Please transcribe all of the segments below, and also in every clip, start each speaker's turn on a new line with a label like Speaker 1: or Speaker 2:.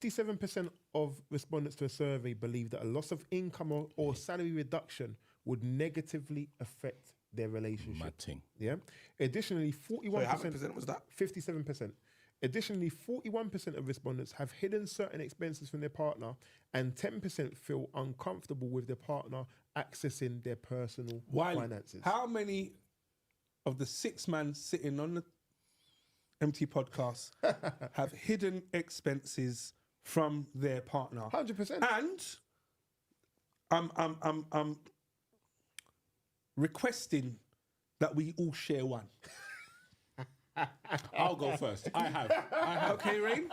Speaker 1: 57% of respondents to a survey believe that a loss of income or salary reduction would negatively affect their relationship.
Speaker 2: Mad thing.
Speaker 1: Yeah. Additionally, 41%.
Speaker 3: Sorry, how many percent was that?
Speaker 1: 57%. Additionally, 41% of respondents have hidden certain expenses from their partner, and 10% feel uncomfortable with their partner accessing their personal finances.
Speaker 4: How many of the 6 man sitting on the empty podcast have hidden expenses from their partner?
Speaker 1: 100%.
Speaker 4: And I'm requesting that we all share one.
Speaker 2: I'll go first. I have.
Speaker 4: Okay, Rain?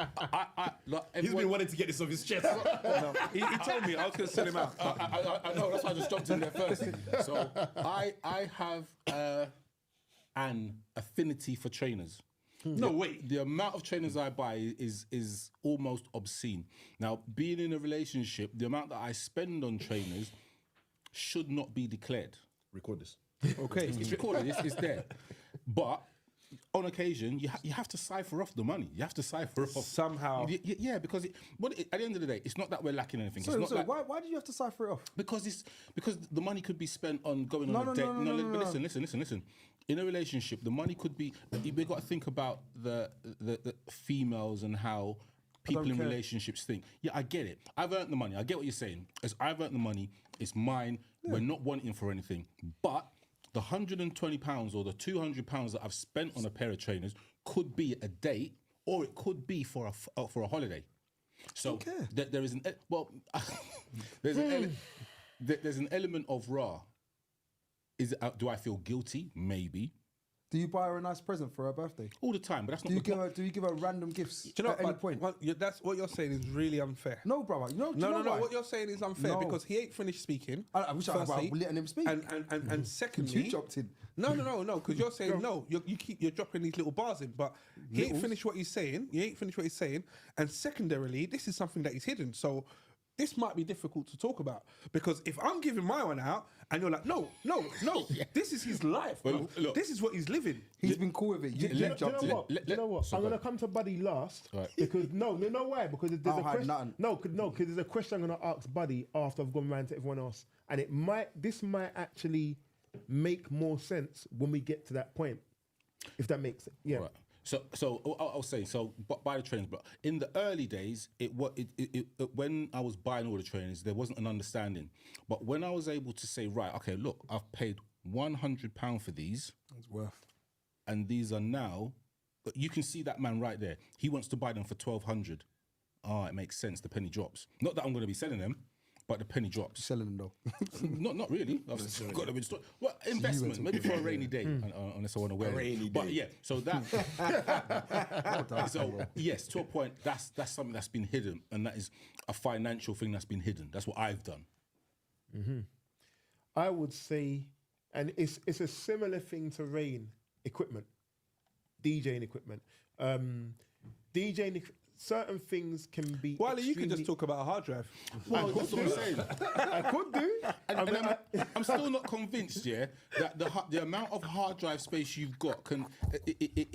Speaker 2: Look,
Speaker 3: He's been wanting to get this off his chest.
Speaker 4: No, he told me I was going to sell him out.
Speaker 2: I know, that's why I just jumped in there first. So I have an affinity for trainers.
Speaker 4: No, wait.
Speaker 2: The amount of trainers I buy is almost obscene. Now, being in a relationship, the amount that I spend on trainers should not be declared.
Speaker 3: Record this.
Speaker 4: Okay.
Speaker 2: It's recorded, it's there. But on occasion, you have to cipher off the money. You have to cipher off
Speaker 4: Somehow.
Speaker 2: Yeah, because at the end of the day, it's not that we're lacking anything.
Speaker 5: So why do you have to cipher it off?
Speaker 2: Because the money could be spent on going on a date. But listen. In a relationship, the money could be. We've got to think about the females and how people in relationships think. Yeah, I get it. I've earned the money. I get what you're saying. As I've earned the money, it's mine. Yeah. We're not wanting for anything. But the £120 or the £200 that I've spent on a pair of trainers could be a date, or it could be for a holiday. So there is there's an element of raw. Do I feel guilty? Maybe.
Speaker 5: Do you buy her a nice present for her birthday?
Speaker 2: All the time, but that's not.
Speaker 5: Do you give her random gifts?
Speaker 4: Do you know
Speaker 5: at any point?
Speaker 4: That's what you're saying is really unfair.
Speaker 5: No, brother. No.
Speaker 4: What you're saying is unfair because he ain't finished speaking.
Speaker 5: I wish I was letting him speak.
Speaker 4: And secondly,
Speaker 5: you jumped in.
Speaker 4: No. Because you're saying no. You're dropping these little bars in, but he ain't finished what he's saying. And secondarily, this is something that he's hidden. So this might be difficult to talk about because if I'm giving my one out and you're like, no, this is his life, bro. Look, this is what he's living.
Speaker 5: He's been cool with it. You
Speaker 1: know what? I'm gonna come to Buddy last because no, why? Because there's a question. Because there's a question I'm gonna ask Buddy after I've gone round to everyone else, and this might actually make more sense when we get to that point, if that makes sense. Yeah.
Speaker 2: Right. So I'll say buy the trainers, but in the early days, when I was buying all the trainers, there wasn't an understanding. But when I was able to say, right, okay, look, I've paid £100 for these.
Speaker 5: That's worth.
Speaker 2: And these are now, you can see that man right there. He wants to buy them for £1,200. It makes sense. The penny drops. Not that I'm going to be selling them, but the penny drops.
Speaker 5: Selling them though?
Speaker 2: not really. I've still got them in store. Well, investment, maybe for a rainy day, unless I want to wear it. But yeah, so that. So yes, to a point, that's something that's been hidden, and that is a financial thing that's been hidden. That's what I've done.
Speaker 1: Mm-hmm. I would say, and it's a similar thing to Rain equipment, DJing equipment, certain things can be.
Speaker 4: Well, you could just talk about a hard drive.
Speaker 2: Well, that's what I'm saying.
Speaker 1: I could do.
Speaker 2: I'm still not convinced, that the amount of hard drive space you've got can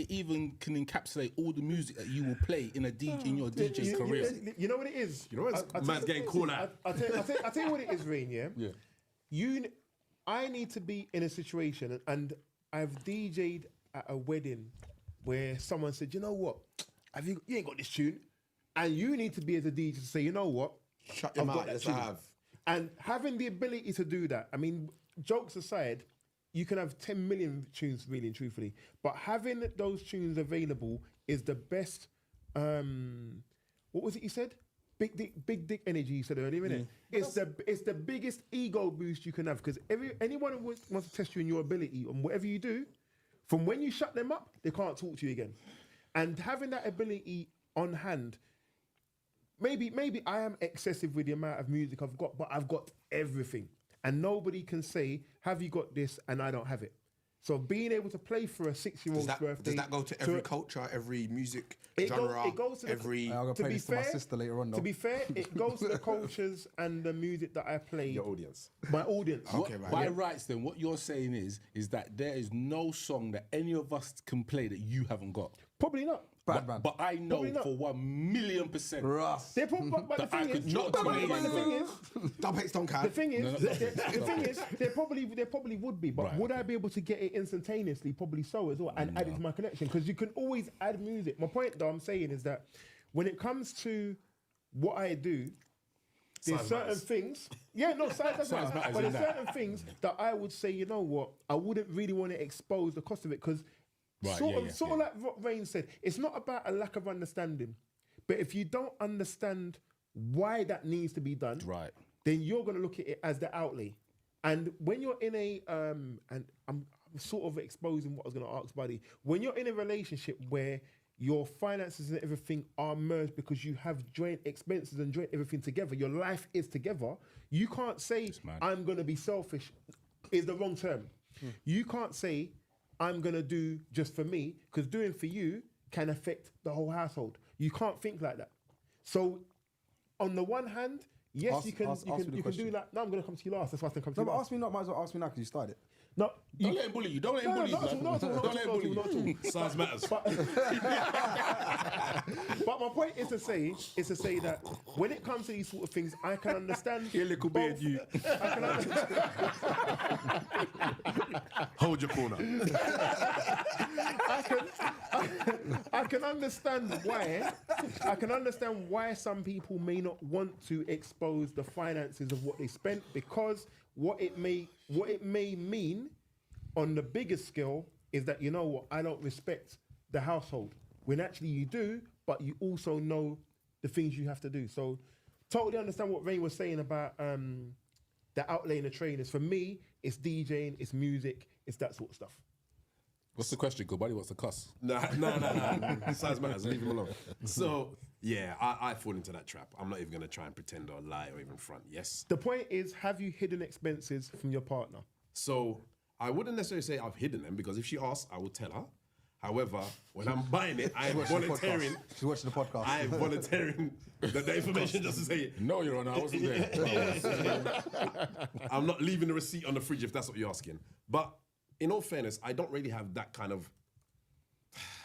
Speaker 2: even encapsulate all the music that you will play in your DJ career.
Speaker 1: You know what it is?
Speaker 3: You know what? Man's getting called out.
Speaker 1: I'll tell you what it is, Rain. Yeah. I need to be in a situation, and I've DJ'd at a wedding where someone said, "You know what? You ain't got this tune," and you need to be as a DJ to say, "You know what?
Speaker 3: Shut your mouth." Yes, I have.
Speaker 1: And having the ability to do that, I mean, jokes aside, you can have 10 million tunes, really and truthfully, but having those tunes available is the best. What was it you said? Big dick energy. You said earlier, innit? It's the biggest ego boost you can have because anyone who wants to test you in your ability on whatever you do, from when you shut them up, they can't talk to you again. And having that ability on hand, maybe I am excessive with the amount of music I've got, but I've got everything. And nobody can say, have you got this? And I don't have it. So being able to play for a 6-year-old's birthday...
Speaker 3: Does that go to every culture, every music genre,
Speaker 1: it goes to
Speaker 3: every...
Speaker 5: I'm going to play this to my sister later on, though.
Speaker 1: To be fair, it goes to the cultures and the music that I play.
Speaker 3: Your audience.
Speaker 1: My audience.
Speaker 3: Okay, right.
Speaker 2: By rights, then, what you're saying is that there is no song that any of us can play that you haven't got.
Speaker 1: Probably not.
Speaker 5: Bad man.
Speaker 2: But I know
Speaker 1: Probably not.
Speaker 2: for 1,000,000%.
Speaker 5: Russ.
Speaker 1: They're but
Speaker 2: That
Speaker 1: the
Speaker 2: I
Speaker 1: thing
Speaker 2: could
Speaker 1: is,
Speaker 2: not
Speaker 1: but
Speaker 2: do
Speaker 1: the thing is,
Speaker 3: Double X don't
Speaker 1: the
Speaker 3: count.
Speaker 1: thing is,
Speaker 2: No, no,
Speaker 1: the thing is, there probably would be, but
Speaker 2: Right,
Speaker 1: would I be able to get it instantaneously? Probably so as well, and add it to my collection because you can always add music. My point, though, I'm saying is that when it comes to what I do, there's
Speaker 3: Size
Speaker 1: certain
Speaker 3: matters.
Speaker 1: things. Yeah, no, size doesn't
Speaker 2: Size
Speaker 1: matter.
Speaker 2: matters
Speaker 1: But
Speaker 2: in
Speaker 1: there's
Speaker 2: that.
Speaker 1: certain things that I would say, you know what, I wouldn't really want to expose the cost of it because
Speaker 2: Right,
Speaker 1: sort
Speaker 2: yeah,
Speaker 1: of like what Rain said, it's not about a lack of understanding, but if you don't understand why that needs to be done,
Speaker 2: Right.
Speaker 1: then you're going to look at it as the outlay. And when you're in a, and I'm sort of exposing what I was going to ask, buddy, when you're in a relationship where your finances and everything are merged because you have joint expenses and joint everything together, your life is together, you can't say,
Speaker 2: mad.
Speaker 1: I'm going to be selfish, is the wrong term. You can't say, I'm going to do just for me, because doing for you can affect the whole household. You can't think like that. So, on the one hand, yes,
Speaker 5: Ask-
Speaker 1: you can
Speaker 5: ask me the
Speaker 1: you can do
Speaker 5: question.
Speaker 1: that. No, I'm going to come to you last. That's why I think come to
Speaker 5: No,
Speaker 1: you
Speaker 5: but
Speaker 1: last.
Speaker 5: ask me not. Might as well ask me now because you started.
Speaker 1: No,
Speaker 2: Don't let him bully you. Don't let him bully you.
Speaker 1: not at all,
Speaker 2: blood.
Speaker 1: not at all,
Speaker 2: Don't let him bully
Speaker 1: not at all.
Speaker 2: you.
Speaker 3: Size matters.
Speaker 1: But my point is to say that when it comes to these sort of things, I can understand.
Speaker 2: You little beard, you.
Speaker 1: I can understand.
Speaker 3: Hold your corner.
Speaker 1: I can understand why. I can understand why some people may not want to expose the finances of what they spent because what it may mean on the biggest scale is that, you know what, I don't respect the household. When actually you do, but you also know the things you have to do. So totally understand what Rain was saying about the outlay in the trainers. For me, it's DJing, it's music, it's that sort of stuff.
Speaker 2: What's the question? Good buddy, what's the cuss?
Speaker 3: No. Size matters. Leave him alone. So, yeah, I fall into that trap. I'm not even going to try and pretend or lie or even front. Yes.
Speaker 1: The point is, have you hidden expenses from your partner?
Speaker 3: So, I wouldn't necessarily say I've hidden them because if she asks, I will tell her. However, when I'm buying it, I'm volunteering.
Speaker 5: She's watching the podcast.
Speaker 3: I'm volunteering the information just to say it.
Speaker 2: No, Your Honor, I wasn't there.
Speaker 3: I'm not leaving the receipt on the fridge if that's what you're asking. But in all fairness, I don't really have that kind of...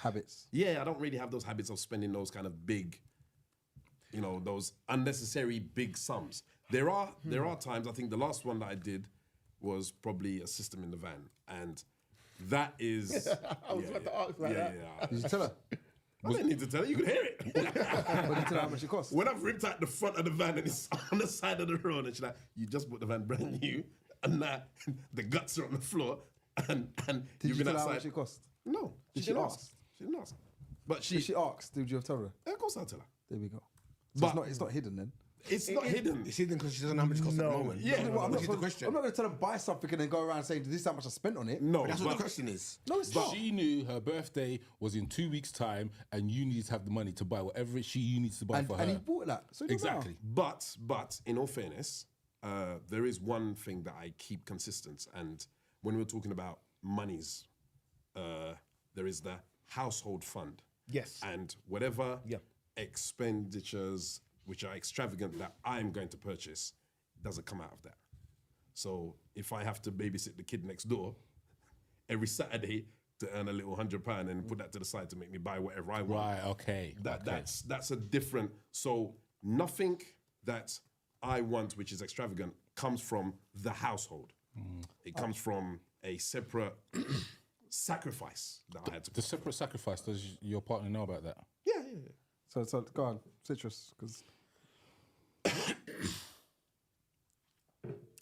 Speaker 5: Habits.
Speaker 3: Yeah, I don't really have those habits of spending those kind of big, those unnecessary big sums. There are times, I think the last one that I did was probably a system in the van. And that is...
Speaker 1: I was about to ask like that.
Speaker 3: Yeah.
Speaker 5: Did you tell her?
Speaker 3: I didn't need to tell her, you could hear it.
Speaker 5: But did you tell her how much it cost?
Speaker 3: When I've ripped out the front of the van and it's on the side of the road and she's like, you just bought the van brand new and now the guts are on the floor and
Speaker 5: Did
Speaker 3: you've
Speaker 5: you
Speaker 3: been
Speaker 5: tell her how
Speaker 3: outside.
Speaker 5: much it cost?
Speaker 3: No,
Speaker 5: Did
Speaker 3: she
Speaker 5: she
Speaker 3: didn't
Speaker 5: ask?
Speaker 3: ask. She didn't ask. But
Speaker 5: If she asked, did you tell her?
Speaker 3: Yeah, of course I'll tell her.
Speaker 5: There we go. So
Speaker 3: But-
Speaker 5: it's not hidden then.
Speaker 3: It's not hidden.
Speaker 6: It's hidden because she doesn't know how much it costs at the moment.
Speaker 3: Yeah,
Speaker 5: Well, I'm, not,
Speaker 6: That's the question.
Speaker 5: I'm not going to tell her buy something and then go around saying, this is how much I spent on it.
Speaker 3: No,
Speaker 6: That's what
Speaker 3: but
Speaker 6: the question is.
Speaker 5: No, it's not.
Speaker 2: She knew her birthday was in 2 weeks' time and you need to have the money to buy whatever you need to buy for her.
Speaker 5: And he bought that. So it don't matter.
Speaker 2: Exactly.
Speaker 3: But in all fairness, there is one thing that I keep consistent, and when we're talking about monies, there is the household fund.
Speaker 1: Yes.
Speaker 3: And whatever
Speaker 1: Yeah.
Speaker 3: expenditures which are extravagant that I'm going to purchase doesn't come out of that. So if I have to babysit the kid next door every Saturday to earn a little £100 and put that to the side to make me buy whatever I want,
Speaker 2: Right, okay.
Speaker 3: that's a different. So nothing that I want which is extravagant comes from the household. It comes from a separate sacrifice that I had to.
Speaker 2: The separate sacrifice, does your partner know about that?
Speaker 3: Yeah.
Speaker 5: So go on, citrus, because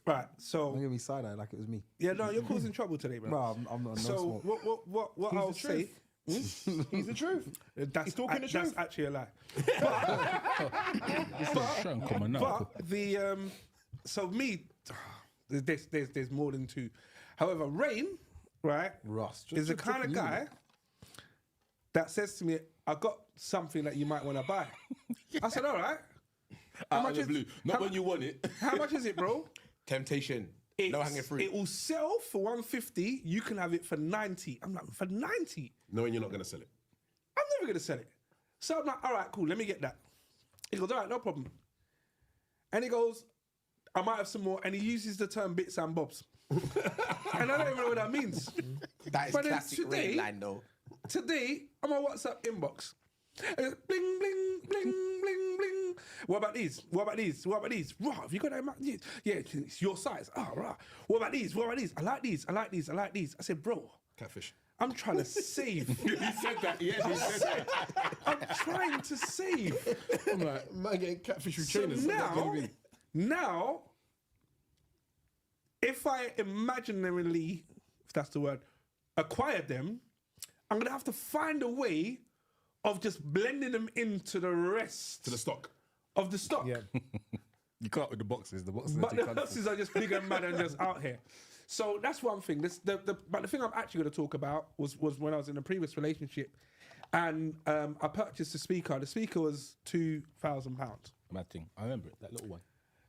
Speaker 4: Right, so
Speaker 5: don't give me side eye like it was me.
Speaker 4: yeah, no, you're causing trouble today, bro.
Speaker 5: No, I'm not. No
Speaker 4: so
Speaker 5: smoke.
Speaker 4: what
Speaker 1: He's
Speaker 4: I'll
Speaker 1: the
Speaker 4: say,
Speaker 1: He's the truth.
Speaker 4: that's
Speaker 1: He's talking the
Speaker 4: that's
Speaker 1: truth.
Speaker 4: actually a lie.
Speaker 2: But
Speaker 4: But the so me, there's more than two. However, Rain, right,
Speaker 5: Russ,
Speaker 4: is the
Speaker 5: just
Speaker 4: kind of
Speaker 5: dropping you,
Speaker 4: guy that says to me, "I got something that you might want to buy." I said, "All right."
Speaker 2: out of the blue. Not when you want it.
Speaker 4: How much is it, bro?
Speaker 6: Temptation. No hanging fruit.
Speaker 4: It will sell for 150. You can have it for 90. I'm like, for 90?
Speaker 3: Knowing you're not going to sell it.
Speaker 4: I'm never going to sell it. So I'm like, all right, cool, let me get that. He goes, all right, no problem. And he goes, I might have some more. And he uses the term bits and bobs. And I don't even know what that means.
Speaker 6: That is
Speaker 4: But then
Speaker 6: classic
Speaker 4: today-
Speaker 6: Rain line, though.
Speaker 4: Today, on my WhatsApp inbox, And it's bling, bling, bling, bling, bling. What about these? What about these? What about these? Right, have you got that? Yeah, it's your size. Ah, right. What about these? What about these? I like these. I like these. I like these. I said, bro,
Speaker 3: Catfish.
Speaker 4: I'm trying to save.
Speaker 2: He said that. Yeah, he said that.
Speaker 4: I'm trying to save.
Speaker 3: I'm like, man, getting catfish with
Speaker 4: So
Speaker 3: trainers.
Speaker 4: now, if I imaginarily, if that's the word, acquire them, I'm gonna have to find a way of just blending them into the rest
Speaker 3: to the stock.
Speaker 4: of the stock.
Speaker 1: Yeah.
Speaker 5: You can't with the boxes. The boxes
Speaker 4: But
Speaker 5: are too
Speaker 4: the
Speaker 5: colourful.
Speaker 4: horses are just big and mad and just out here. So that's one thing. But the thing I'm actually going to talk about was when I was in a previous relationship, and I purchased a speaker. The speaker was £2,000.
Speaker 2: Mad thing. I remember it. That little one.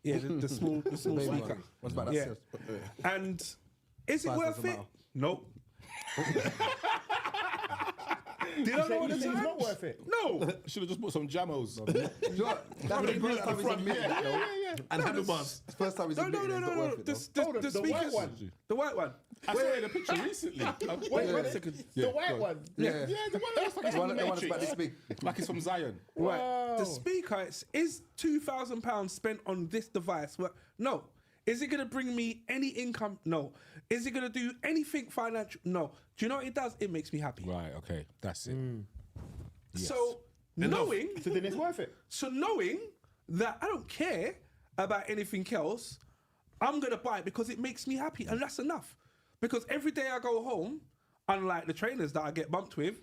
Speaker 4: Yeah, the small speaker.
Speaker 5: What's about that?
Speaker 4: Yeah.
Speaker 5: Serious?
Speaker 4: And is it
Speaker 5: Size
Speaker 4: worth
Speaker 5: doesn't
Speaker 4: it?
Speaker 5: matter.
Speaker 4: Nope. Did I know at the
Speaker 1: It's
Speaker 4: time?
Speaker 1: not worth it.
Speaker 4: No.
Speaker 2: Should have just put some jamos.
Speaker 5: Do you know what? That's the first time he's admitted it, though.
Speaker 3: And handlebars.
Speaker 5: It's the first time he's
Speaker 4: No.
Speaker 5: admitted it's not worth it, though.
Speaker 1: Hold on,
Speaker 4: The
Speaker 1: the white
Speaker 4: speakers.
Speaker 1: one.
Speaker 4: The white one.
Speaker 2: I saw it in a picture recently.
Speaker 1: Wait,
Speaker 4: Wait
Speaker 1: wait,
Speaker 4: a second.
Speaker 1: the white one.
Speaker 5: Yeah.
Speaker 1: Yeah, the one that's like
Speaker 5: The one
Speaker 1: in
Speaker 5: the
Speaker 1: the
Speaker 5: one that's about this
Speaker 1: Matrix.
Speaker 5: big.
Speaker 2: Like it's from Zion.
Speaker 4: Right.
Speaker 1: Wow.
Speaker 4: The speaker is £2,000 spent on this device. Well, no. Is it going to bring me any income? No. Is it going to do anything financial? No. Do you know what it does? It makes me happy.
Speaker 2: Right. Okay. That's it. Yes.
Speaker 4: So knowing,
Speaker 1: So then it's worth it.
Speaker 4: knowing that I don't care about anything else, I'm going to buy it because it makes me happy, and that's enough. Because every day I go home, unlike the trainers that I get bumped with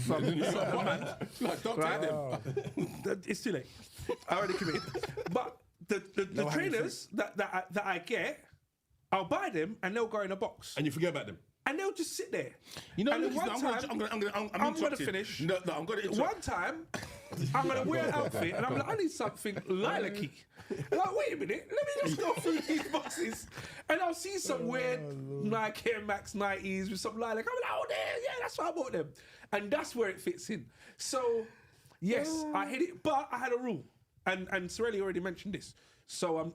Speaker 4: from certain man,
Speaker 2: Like, don't
Speaker 4: right?
Speaker 2: take them.
Speaker 4: It's too late. I already committed. But the trainers that I get, I'll buy them and they'll go in a box
Speaker 3: And you forget about them.
Speaker 4: and they'll just sit there.
Speaker 2: You know,
Speaker 4: and
Speaker 2: look,
Speaker 4: one
Speaker 2: I'm
Speaker 4: time, I'm gonna
Speaker 2: interrupted.
Speaker 4: finish.
Speaker 2: No, I'm going to interrupt.
Speaker 4: One time, I'm gonna wear an outfit and I'm like, I need something lilac-y. Like, wait a minute, let me just go through these boxes, and I'll see some weird Nike Air Max 90s with some lilac. I'm like, oh, there, yeah, that's why I bought them, and that's where it fits in. So, yes, I hit it, but I had a rule, and Sorelli already mentioned this. So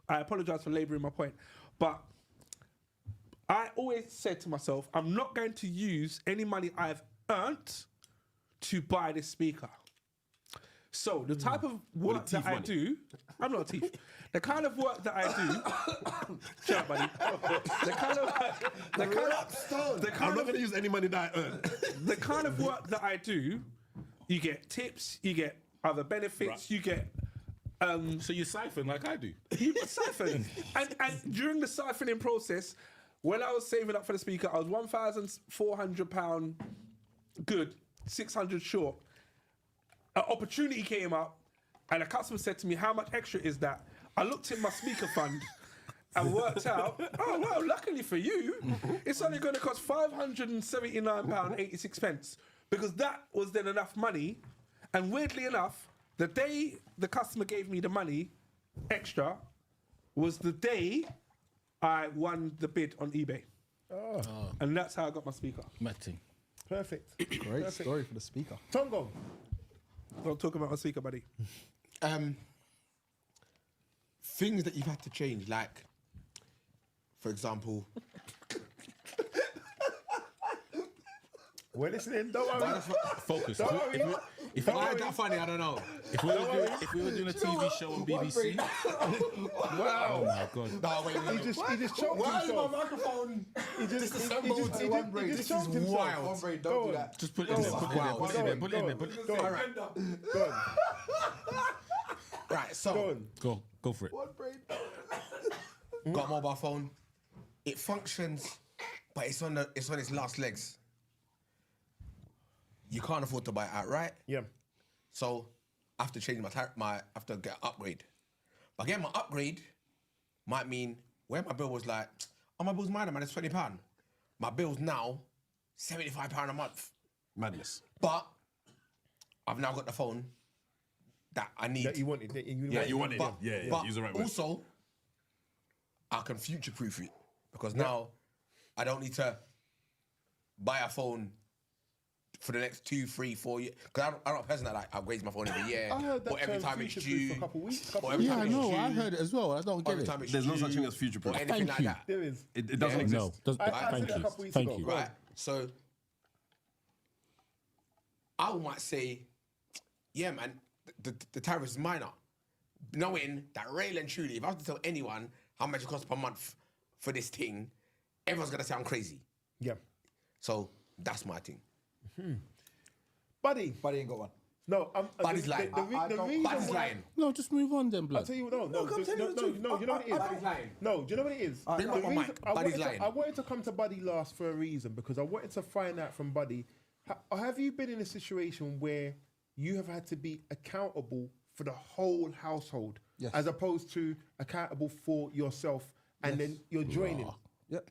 Speaker 4: I apologise for labouring my point, but I always said to myself, I'm not going to use any money I've earned to buy this speaker. So the type of work that I do, I'm not a thief. The kind of work that I do, shut up, buddy.
Speaker 3: I'm not going to use any money that I earn.
Speaker 4: The kind of work that I do, you get tips, you get other benefits, you get
Speaker 2: So you siphon like I do.
Speaker 4: you siphon. And during the siphoning process, when I was saving up for the speaker, I was £1,400 good, 600 short. An opportunity came up, and a customer said to me, "How much extra is that?" I looked at my speaker fund and worked out, oh, well, luckily for you, it's only going to cost £579.86, because that was then enough money. And weirdly enough, the day the customer gave me the money extra was the day I won the bid on eBay. And that's how I got my speaker.
Speaker 2: Mad thing.
Speaker 1: Perfect.
Speaker 5: Great
Speaker 1: Perfect.
Speaker 5: story for the speaker.
Speaker 1: Tongo.
Speaker 4: Don't talk about my speaker, buddy.
Speaker 6: Things that you've had to change, like, for example,
Speaker 1: We're listening. Don't worry.
Speaker 2: Focus.
Speaker 1: Don't worry.
Speaker 2: If
Speaker 6: why is that funny? I don't know.
Speaker 2: we were doing a TV show on BBC.
Speaker 1: Wow.
Speaker 2: Oh my God.
Speaker 6: No, wait,
Speaker 1: He just choked
Speaker 6: why is my
Speaker 1: himself.
Speaker 6: microphone
Speaker 1: He just
Speaker 6: disassembled?
Speaker 1: he just choked
Speaker 6: This is
Speaker 1: himself.
Speaker 6: wild.
Speaker 5: One brain,
Speaker 1: Go
Speaker 5: don't do
Speaker 1: on.
Speaker 5: that.
Speaker 2: Just put it in there. Put it in there. Put it in there. Put it in there. Put it in there.
Speaker 1: Go on. Go on.
Speaker 6: Right, so
Speaker 1: Go on.
Speaker 2: Go for it.
Speaker 5: One brain.
Speaker 6: got a mobile phone. It functions, but it's on its last legs. You can't afford to buy it outright,
Speaker 1: Yeah.
Speaker 6: so I have to change I have to get an upgrade. But getting my upgrade might mean where my bill was like, oh, my bill's minor, man, it's £20. My bill's now £75 a month.
Speaker 3: Madness.
Speaker 6: But I've now got the phone that I need.
Speaker 1: That you wanted. That you
Speaker 3: Yeah, you want it.
Speaker 6: But,
Speaker 3: Yeah,
Speaker 6: but
Speaker 3: use the right word.
Speaker 6: also, I can future-proof it, because now I don't need to buy a phone for the next 2, 3, 4 years. Because I'm not a person that like upgrades my phone every year.
Speaker 1: I heard that
Speaker 6: or every
Speaker 1: term
Speaker 6: time it's
Speaker 1: future-proof
Speaker 6: due.
Speaker 1: for a couple weeks.
Speaker 6: Or every
Speaker 2: Yeah,
Speaker 6: time
Speaker 2: I
Speaker 6: it's
Speaker 2: know.
Speaker 6: due,
Speaker 2: I heard it as well. I don't
Speaker 6: or
Speaker 2: get
Speaker 6: every
Speaker 2: it.
Speaker 6: time it's
Speaker 3: There's no
Speaker 6: due,
Speaker 3: such thing as future-proof.
Speaker 6: or anything
Speaker 2: Thank
Speaker 6: like
Speaker 2: you.
Speaker 6: that.
Speaker 1: There is.
Speaker 3: It doesn't
Speaker 6: Yeah.
Speaker 3: exist.
Speaker 2: No.
Speaker 1: I
Speaker 2: Thank
Speaker 1: said it a
Speaker 2: you.
Speaker 1: couple weeks
Speaker 2: Thank
Speaker 1: ago.
Speaker 2: you.
Speaker 1: Go on.
Speaker 6: Right. So I might say yeah, man, the tariff is minor. Knowing that really and truly, if I was to tell anyone how much it costs per month for this thing, everyone's gonna say I'm crazy.
Speaker 1: Yeah.
Speaker 6: So that's my thing.
Speaker 1: Buddy.
Speaker 5: Buddy ain't got one.
Speaker 1: No,
Speaker 6: Buddy's lying.
Speaker 1: The reason
Speaker 6: Buddy's
Speaker 1: why-
Speaker 6: lying.
Speaker 2: No, just move on then,
Speaker 1: I'll
Speaker 2: blood.
Speaker 1: tell you, no,
Speaker 4: I'm telling you the truth.
Speaker 1: you know what it is?
Speaker 6: Buddy's lying.
Speaker 1: No, do you know what it is?
Speaker 6: Bring
Speaker 1: The
Speaker 6: up my
Speaker 1: reason-
Speaker 6: mic.
Speaker 1: I
Speaker 6: Buddy's
Speaker 1: wanted to-
Speaker 6: lying.
Speaker 1: I wanted to come to Buddy last for a reason because I wanted to find out from Buddy, have you been in a situation where you have had to be accountable for the whole household
Speaker 5: Yes.
Speaker 1: as opposed to accountable for yourself and then you're joining?
Speaker 5: Yep,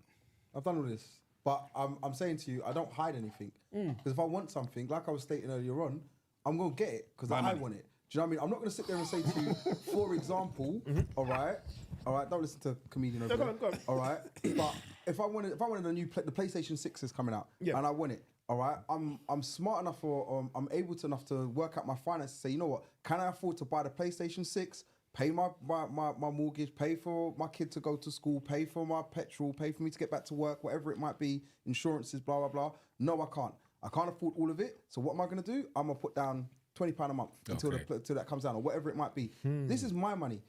Speaker 5: I've done all this, but I'm saying to you, I don't hide anything because if I want something, like I was stating earlier on, I'm gonna get it because I want it. Do you know what I mean? I'm not gonna sit there and say to you, for example, all right, don't listen to comedian over
Speaker 1: No,
Speaker 5: there.
Speaker 1: go on.
Speaker 5: All right, but if I wanted the PlayStation 6 is coming out,
Speaker 1: Yeah.
Speaker 5: and I want it. All right, I'm smart enough or I'm able to enough to work out my finances. Say, you know what? Can I afford to buy the PlayStation 6? Pay my mortgage, pay for my kid to go to school, pay for my petrol, pay for me to get back to work, whatever it might be, insurances, blah, blah, blah. No, I can't. I can't afford all of it. So what am I going to do? I'm going to put down £20 a month until that comes down or whatever it might be. This is my money.